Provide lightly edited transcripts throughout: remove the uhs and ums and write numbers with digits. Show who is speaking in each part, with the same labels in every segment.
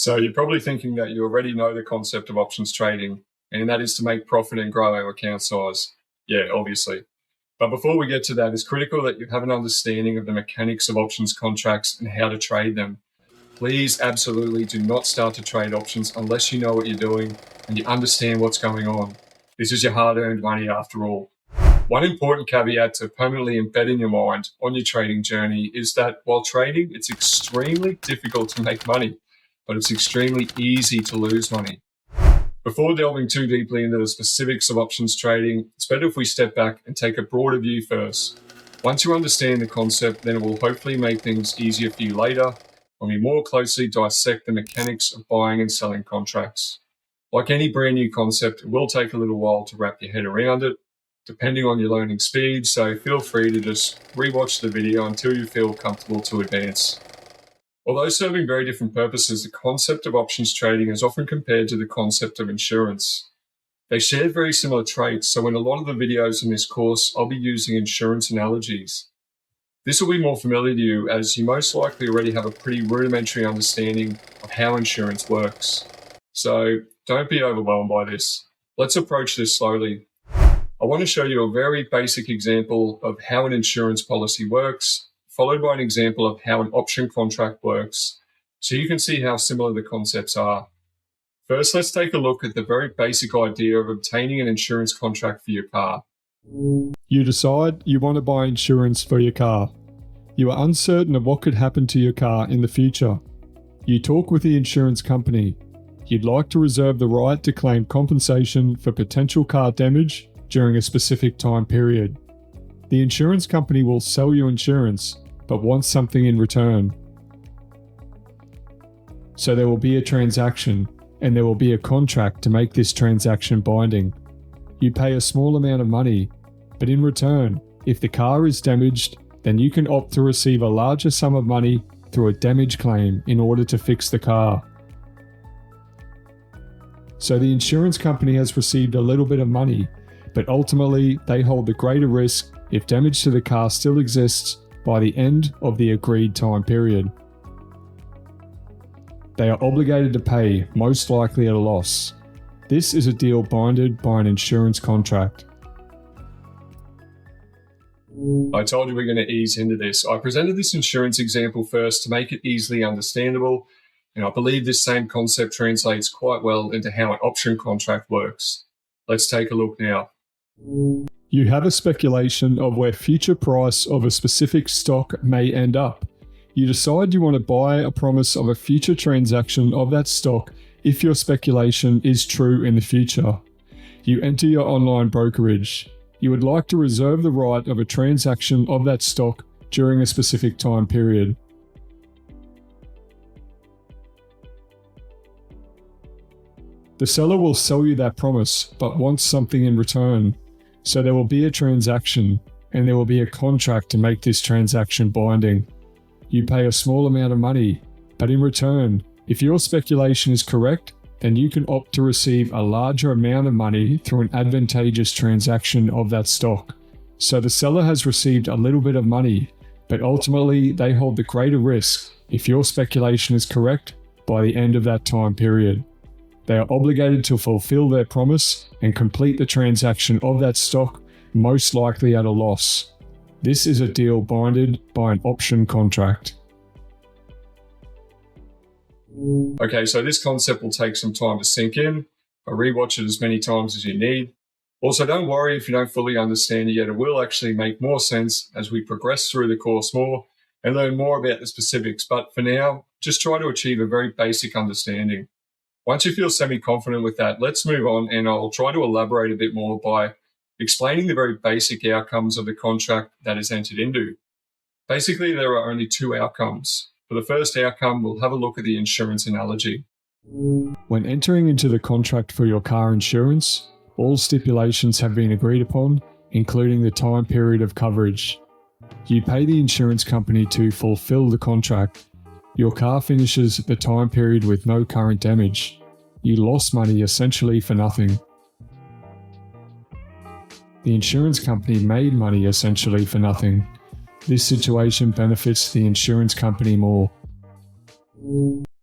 Speaker 1: So you're probably thinking that you already know the concept of options trading, and that is to make profit and grow our account size. Yeah, obviously. But before we get to that, it's critical that you have an understanding of the mechanics of options contracts and how to trade them. Please absolutely do not start to trade options unless you know what you're doing and you understand what's going on. This is your hard-earned money after all. One important caveat to permanently embed in your mind on your trading journey is that while trading, it's extremely difficult to make money, but it's extremely easy to lose money. Before delving too deeply into the specifics of options trading, it's better if we step back and take a broader view first. Once you understand the concept, then it will hopefully make things easier for you later when we more closely dissect the mechanics of buying and selling contracts. Like any brand new concept, it will take a little while to wrap your head around it, depending on your learning speed, so feel free to just rewatch the video until you feel comfortable to advance. Although serving very different purposes, the concept of options trading is often compared to the concept of insurance. They share very similar traits, so in a lot of the videos in this course, I'll be using insurance analogies. This will be more familiar to you as you most likely already have a pretty rudimentary understanding of how insurance works. So don't be overwhelmed by this. Let's approach this slowly. I want to show you a very basic example of how an insurance policy works, followed by an example of how an option contract works, so you can see how similar the concepts are. First, let's take a look at the very basic idea of obtaining an insurance contract for your car.
Speaker 2: You decide you want to buy insurance for your car. You are uncertain of what could happen to your car in the future. You talk with the insurance company. You'd like to reserve the right to claim compensation for potential car damage during a specific time period. The insurance company will sell you insurance, but wants something in return. So there will be a transaction, and there will be a contract to make this transaction binding. You pay a small amount of money, but in return, if the car is damaged, then you can opt to receive a larger sum of money through a damage claim in order to fix the car. So the insurance company has received a little bit of money, but ultimately they hold the greater risk if damage to the car still exists by the end of the agreed time period. They are obligated to pay, most likely at a loss. This is a deal binded by an insurance contract.
Speaker 1: I told you we're going to ease into this. I presented this insurance example first to make it easily understandable, and I believe this same concept translates quite well into how an option contract works. Let's take a look now.
Speaker 2: You have a speculation of where future price of a specific stock may end up. You decide you want to buy a promise of a future transaction of that stock if your speculation is true in the future. You enter your online brokerage. You would like to reserve the right of a transaction of that stock during a specific time period. The seller will sell you that promise, but wants something in return. So there will be a transaction, and there will be a contract to make this transaction binding. You pay a small amount of money, but in return, if your speculation is correct, then you can opt to receive a larger amount of money through an advantageous transaction of that stock. So the seller has received a little bit of money, but ultimately they hold the greater risk if your speculation is correct by the end of that time period. They are obligated to fulfill their promise and complete the transaction of that stock, most likely at a loss. This is a deal binded by an option contract.
Speaker 1: Okay, so this concept will take some time to sink in. I'll rewatch it as many times as you need. Also, don't worry if you don't fully understand it yet. It will actually make more sense as we progress through the course more and learn more about the specifics. But for now, just try to achieve a very basic understanding. Once you feel semi-confident with that, let's move on, and I'll try to elaborate a bit more by explaining the very basic outcomes of the contract that is entered into. Basically, there are only two outcomes. For the first outcome, we'll have a look at the insurance analogy.
Speaker 2: When entering into the contract for your car insurance, all stipulations have been agreed upon, including the time period of coverage. You pay the insurance company to fulfill the contract. Your car finishes the time period with no current damage. You lost money essentially for nothing. The insurance company made money essentially for nothing. This situation benefits the insurance company more.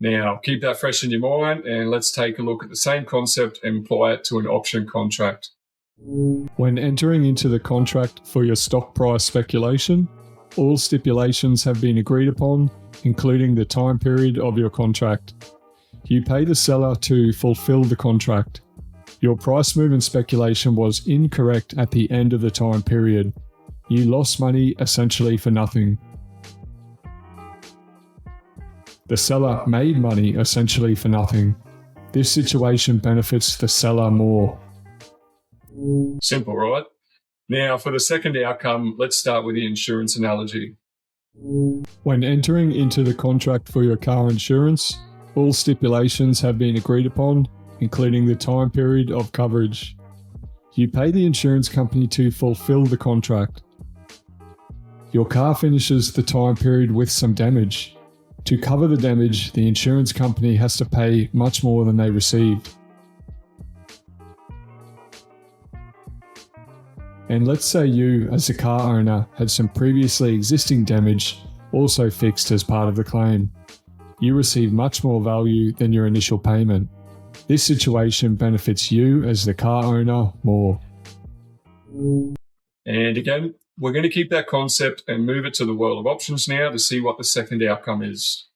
Speaker 1: Now, keep that fresh in your mind and let's take a look at the same concept and apply it to an option contract.
Speaker 2: When entering into the contract for your stock price speculation, all stipulations have been agreed upon, including the time period of your contract. You pay the seller to fulfill the contract. Your price movement speculation was incorrect at the end of the time period. You lost money essentially for nothing. The seller made money essentially for nothing. This situation benefits the seller more.
Speaker 1: Simple, right? Now, for the second outcome, let's start with the insurance analogy.
Speaker 2: When entering into the contract for your car insurance, all stipulations have been agreed upon, including the time period of coverage. You pay the insurance company to fulfill the contract. Your car finishes the time period with some damage. To cover the damage, the insurance company has to pay much more than they received. And let's say you, as the car owner, had some previously existing damage also fixed as part of the claim. You receive much more value than your initial payment. This situation benefits you as the car owner more.
Speaker 1: And again, we're going to keep that concept and move it to the world of options now to see what the second outcome is.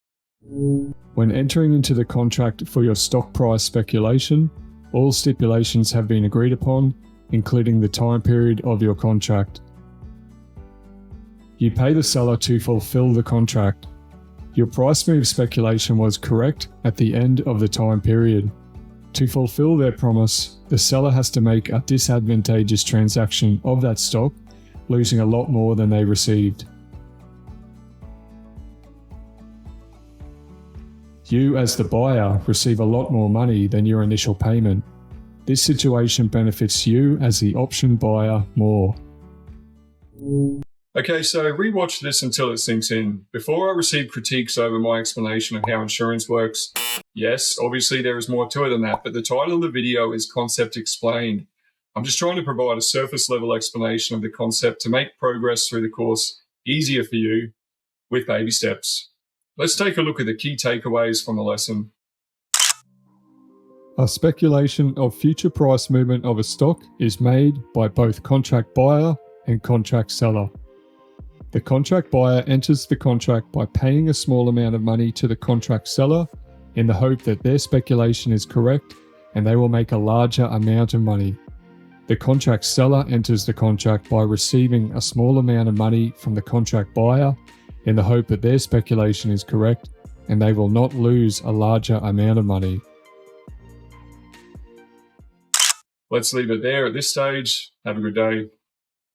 Speaker 2: When entering into the contract for your stock price speculation, all stipulations have been agreed upon, including the time period of your contract. You pay the seller to fulfill the contract. Your price move speculation was correct at the end of the time period. To fulfill their promise, the seller has to make a disadvantageous transaction of that stock, losing a lot more than they received. You, as the buyer, receive a lot more money than your initial payment. This situation benefits you as the option buyer more.
Speaker 1: Okay, so rewatch this until it sinks in. Before I receive critiques over my explanation of how insurance works, yes, obviously there is more to it than that, but the title of the video is Concept Explained. I'm just trying to provide a surface level explanation of the concept to make progress through the course easier for you with baby steps. Let's take a look at the key takeaways from the lesson.
Speaker 2: A speculation of future price movement of a stock is made by both contract buyer and contract seller. The contract buyer enters the contract by paying a small amount of money to the contract seller in the hope that their speculation is correct and they will make a larger amount of money. The contract seller enters the contract by receiving a small amount of money from the contract buyer in the hope that their speculation is correct and they will not lose a larger amount of money.
Speaker 1: Let's leave it there at this stage. Have a good day.